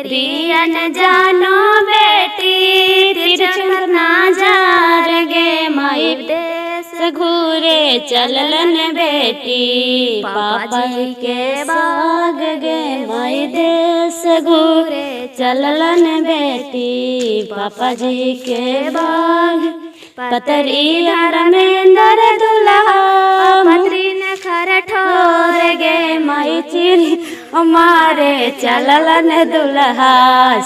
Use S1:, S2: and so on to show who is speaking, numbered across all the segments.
S1: पतरियन जानो बेटी तिरछुन ना जार गे माई देश घूरे चललन बेटी पापा के बाग गे माई देश घूरे चललन बेटी पापा जी के बाग पतरी धर्मेंद्र दुल्हा पतरी न खर ठोर गे माई चिड़ी हमारे चललन दुल्हा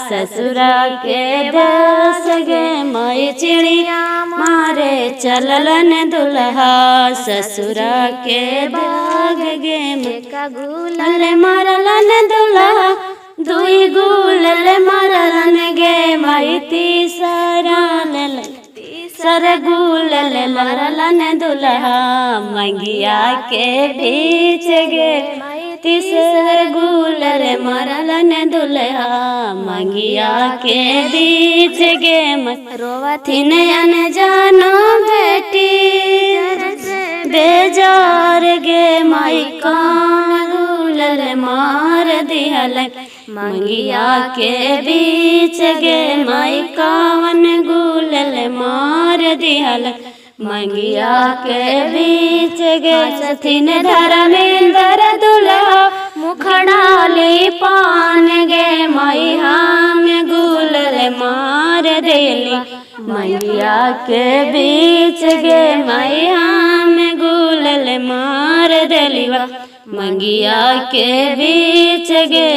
S1: ससुरा के देश गे माई चिड़िया मारे चललन दुल्हा ससुरा के बाग गे का गुलल मारलन दुल्हा दुई गुलल मारलन गे माई तीसरा सर गुलल मारलन दुल्हा मंगिया के बीच गे तीसर गुलल मारलन दुल्हा मंगिया के बीच गे रोवथिन अनजानो बेटी बेजार गे माई कान गुलल मार दिहल मंगिया के बीच गे माई कावन गुलल मार दिहल मंगिया के बीच गे सथिन धर्मेंद्र दुल्हा मुखड़ाली पान गे माई हम गुलल मार देली मंगिया के बीच गे माई हम गुलल मार देली मंगिया के बीच गे